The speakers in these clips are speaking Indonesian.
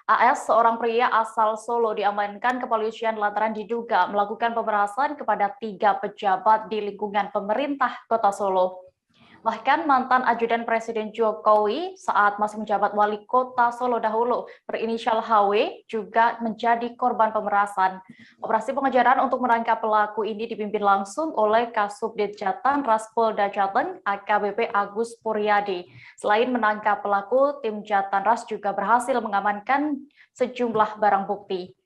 AS, seorang pria asal Solo, diamankan kepolisian lantaran diduga melakukan pemerasan kepada 3 pejabat di lingkungan pemerintah Kota Solo. Bahkan mantan ajudan Presiden Jokowi saat masih menjabat wali kota Solo dahulu berinisial HW juga menjadi korban pemerasan. Operasi pengejaran untuk menangkap pelaku ini dipimpin langsung oleh Kasubdit Jatan Ras Polda Jateng AKBP Agus Puryadi. Selain menangkap pelaku, tim Jatan Ras juga berhasil mengamankan sejumlah barang bukti.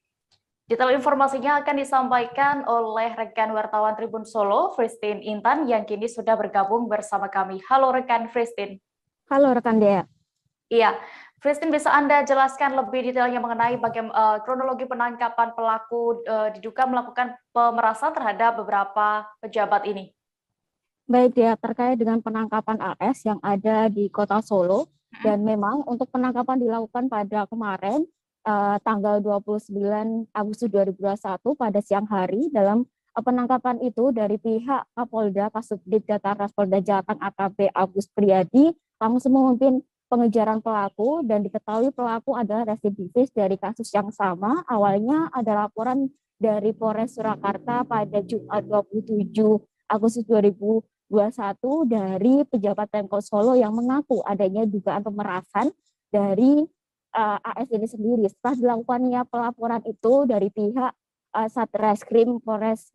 Detail informasinya akan disampaikan oleh rekan wartawan Tribun Solo, Christine Intan, yang kini sudah bergabung bersama kami. Halo rekan Christine. Halo rekan Dea. Iya, Christine, bisa Anda jelaskan lebih detailnya mengenai bagaimana kronologi penangkapan pelaku diduga melakukan pemerasan terhadap beberapa pejabat ini? Baik Dea, terkait dengan penangkapan AS yang ada di Kota Solo, dan memang untuk penangkapan dilakukan pada kemarin, tanggal 29 Agustus 2021 pada siang hari. Dalam penangkapan itu dari pihak Kapolda Kasubdit Jatan Ras Polda Jateng AKP Agus Priyadi langsung memimpin pengejaran pelaku, dan diketahui pelaku adalah residivis dari kasus yang sama. Awalnya ada laporan dari Polres Surakarta pada Jumat 27 Agustus 2021 dari pejabat Pemkot Solo yang mengaku adanya dugaan pemerasan dari AS ini sendiri. Setelah dilakukannya pelaporan itu dari pihak Satreskrim Polres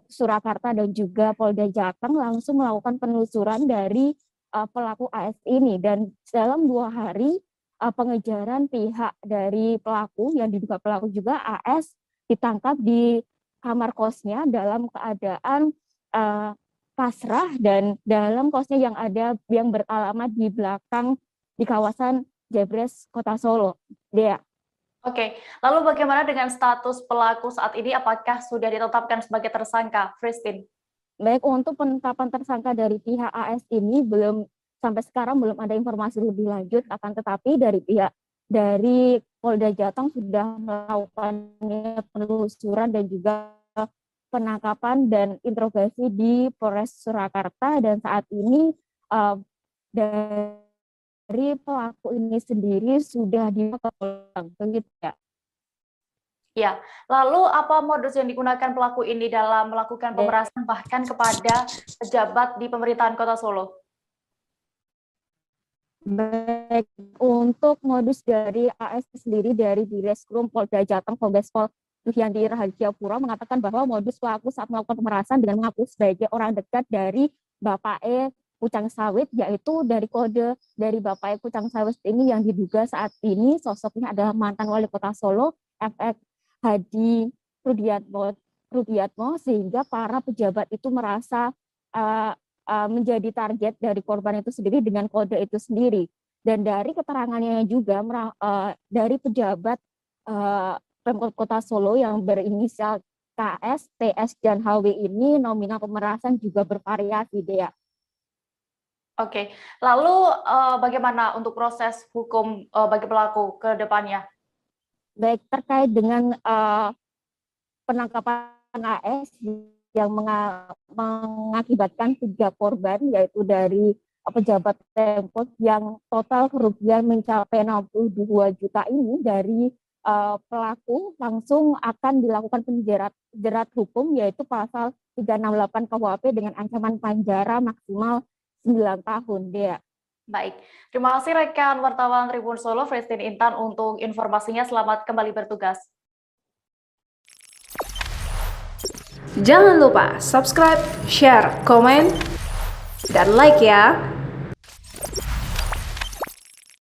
Surakarta dan juga Polda Jateng langsung melakukan penelusuran dari pelaku AS ini, dan dalam 2 hari pengejaran pihak dari pelaku yang diduga pelaku juga AS ditangkap di kamar kosnya dalam keadaan pasrah, dan dalam kosnya yang beralamat di belakang di kawasan Jebres Kota Solo. Dea. Oke, lalu bagaimana dengan status pelaku saat ini? Apakah sudah ditetapkan sebagai tersangka, Christine? Baik, untuk penetapan tersangka dari pihak AS ini sampai sekarang belum ada informasi lebih lanjut, akan tetapi dari Polda Jateng sudah melakukan penelusuran dan juga penangkapan dan interogasi di Polres Surakarta, dan saat ini dari pelaku ini sendiri sudah dilakukan, begitu ya. Ya, lalu apa modus yang digunakan pelaku ini dalam melakukan pemerasan bahkan kepada pejabat di pemerintahan Kota Solo? Baik, untuk modus dari AS sendiri dari Direskrim Polda Jateng Kombespol Duhyandi Rahadiapura mengatakan bahwa modus pelaku saat melakukan pemerasan dengan mengaku sebagai orang dekat dari Bapak E Kucang Sawit, yaitu dari kode dari Bapak E Kucang Sawit ini yang diduga saat ini sosoknya adalah mantan wali kota Solo, FX Hadi Rudiatmo, sehingga para pejabat itu merasa menjadi target dari korban itu sendiri dengan kode itu sendiri. Dan dari keterangannya juga dari pejabat Pemkot Kota Solo yang berinisial KS, TS, dan HW ini nominal pemerasan juga bervariasi, Dea. Oke, lalu bagaimana untuk proses hukum bagi pelaku ke depannya? Baik, terkait dengan penangkapan AS yang mengakibatkan 3 korban, yaitu dari pejabat Pemkot yang total kerugian mencapai 62 juta ini, dari pelaku langsung akan dilakukan penjerat hukum, yaitu pasal 368 KUHP dengan ancaman penjara maksimal 9 tahun, Dea. Baik, terima kasih rekan wartawan Tribun Solo, Christine Intan, untuk informasinya. Selamat kembali bertugas. Jangan lupa subscribe, share, komen, dan like ya.